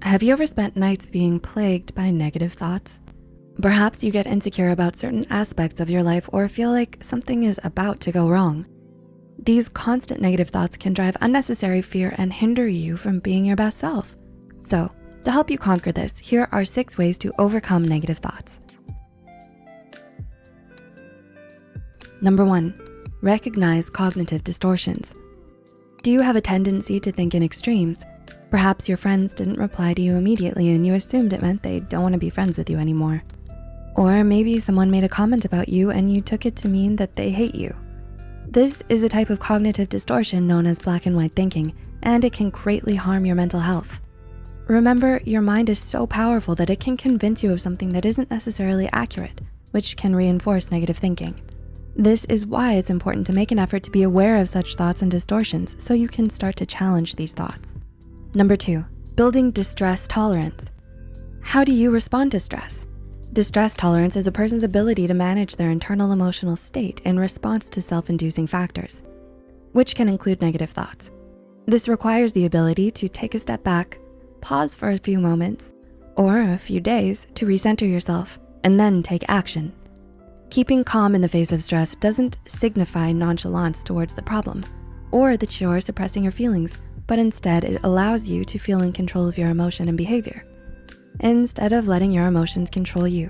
Have you ever spent nights being plagued by negative thoughts? Perhaps you get insecure about certain aspects of your life or feel like something is about to go wrong. These constant negative thoughts can drive unnecessary fear and hinder you from being your best self. So, to help you conquer this, here are 6 ways to overcome negative thoughts. Number 1, recognize cognitive distortions. Do you have a tendency to think in extremes? Perhaps your friends didn't reply to you immediately and you assumed it meant they don't want to be friends with you anymore. Or maybe someone made a comment about you and you took it to mean that they hate you. This is a type of cognitive distortion known as black and white thinking, and it can greatly harm your mental health. Remember, your mind is so powerful that it can convince you of something that isn't necessarily accurate, which can reinforce negative thinking. This is why it's important to make an effort to be aware of such thoughts and distortions so you can start to challenge these thoughts. Number 2, building distress tolerance. How do you respond to stress? Distress tolerance is a person's ability to manage their internal emotional state in response to self-inducing factors, which can include negative thoughts. This requires the ability to take a step back, pause for a few moments, or a few days to recenter yourself, and then take action. Keeping calm in the face of stress doesn't signify nonchalance towards the problem, or that you're suppressing your feelings, but instead it allows you to feel in control of your emotion and behavior, instead of letting your emotions control you.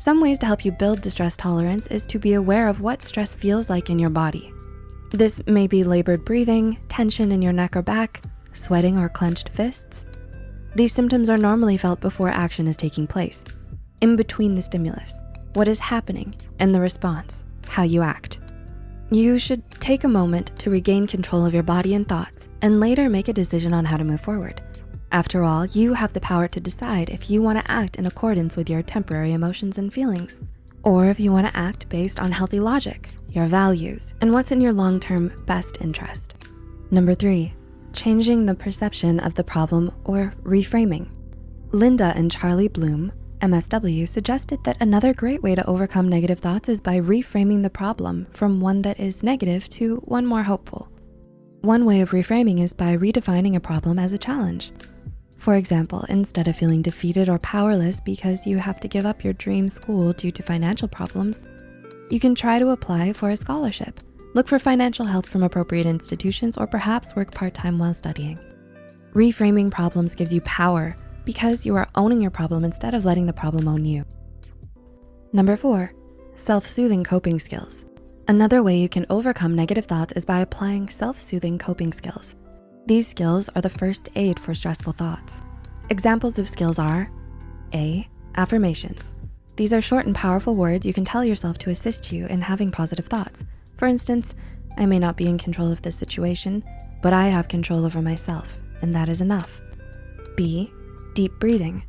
Some ways to help you build distress tolerance is to be aware of what stress feels like in your body. This may be labored breathing, tension in your neck or back, sweating or clenched fists. These symptoms are normally felt before action is taking place. In between the stimulus, what is happening, and the response, how you act. You should take a moment to regain control of your body and thoughts and later make a decision on how to move forward. After all, you have the power to decide if you wanna act in accordance with your temporary emotions and feelings, or if you wanna act based on healthy logic, your values, and what's in your long-term best interest. Number 3, changing the perception of the problem or reframing. Linda and Charlie Bloom, MSW, suggested that another great way to overcome negative thoughts is by reframing the problem from one that is negative to one more hopeful. One way of reframing is by redefining a problem as a challenge. For example, instead of feeling defeated or powerless because you have to give up your dream school due to financial problems, you can try to apply for a scholarship, look for financial help from appropriate institutions, or perhaps work part-time while studying. Reframing problems gives you power because you are owning your problem instead of letting the problem own you. Number 4, self-soothing coping skills. Another way you can overcome negative thoughts is by applying self-soothing coping skills. These skills are the first aid for stressful thoughts. Examples of skills are A, affirmations. These are short and powerful words you can tell yourself to assist you in having positive thoughts. For instance, I may not be in control of this situation, but I have control over myself, and that is enough. B, deep breathing.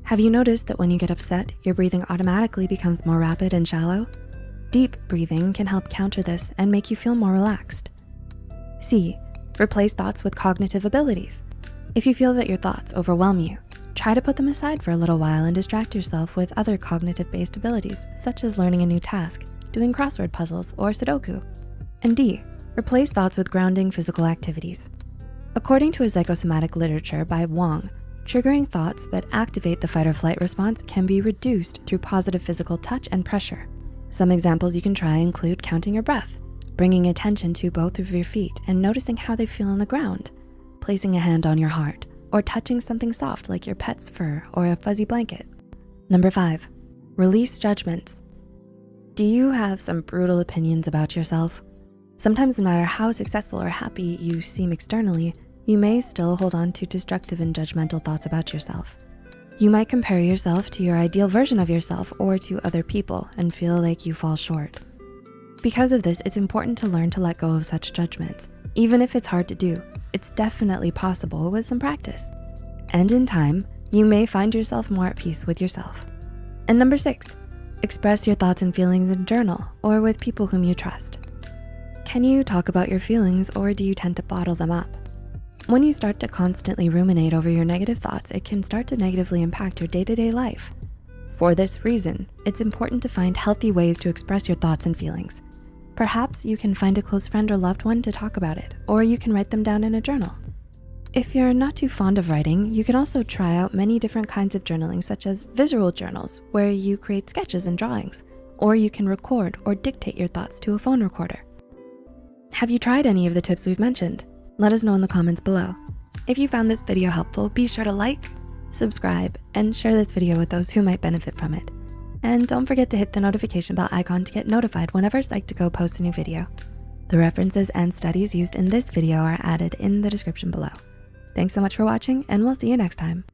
Have you noticed that when you get upset, your breathing automatically becomes more rapid and shallow? Deep breathing can help counter this and make you feel more relaxed. C, replace thoughts with cognitive abilities. If you feel that your thoughts overwhelm you, try to put them aside for a little while and distract yourself with other cognitive-based abilities, such as learning a new task, doing crossword puzzles, or Sudoku. And D, replace thoughts with grounding physical activities. According to a psychosomatic literature by Wong, triggering thoughts that activate the fight or flight response can be reduced through positive physical touch and pressure. Some examples you can try include counting your breath, bringing attention to both of your feet and noticing how they feel on the ground, placing a hand on your heart, or touching something soft like your pet's fur or a fuzzy blanket. Number 5, release judgments. Do you have some brutal opinions about yourself? Sometimes no matter how successful or happy you seem externally, you may still hold on to destructive and judgmental thoughts about yourself. You might compare yourself to your ideal version of yourself or to other people and feel like you fall short. Because of this, it's important to learn to let go of such judgments. Even if it's hard to do, it's definitely possible with some practice. And in time, you may find yourself more at peace with yourself. And number 6, express your thoughts and feelings in a journal or with people whom you trust. Can you talk about your feelings, or do you tend to bottle them up? When you start to constantly ruminate over your negative thoughts, it can start to negatively impact your day-to-day life. For this reason, it's important to find healthy ways to express your thoughts and feelings. Perhaps you can find a close friend or loved one to talk about it, or you can write them down in a journal. If you're not too fond of writing, you can also try out many different kinds of journaling, such as visual journals, where you create sketches and drawings, or you can record or dictate your thoughts to a phone recorder. Have you tried any of the tips we've mentioned? Let us know in the comments below. If you found this video helpful, be sure to like, subscribe, and share this video with those who might benefit from it. And don't forget to hit the notification bell icon to get notified whenever Psych2Go posts a new video. The references and studies used in this video are added in the description below. Thanks so much for watching, and we'll see you next time.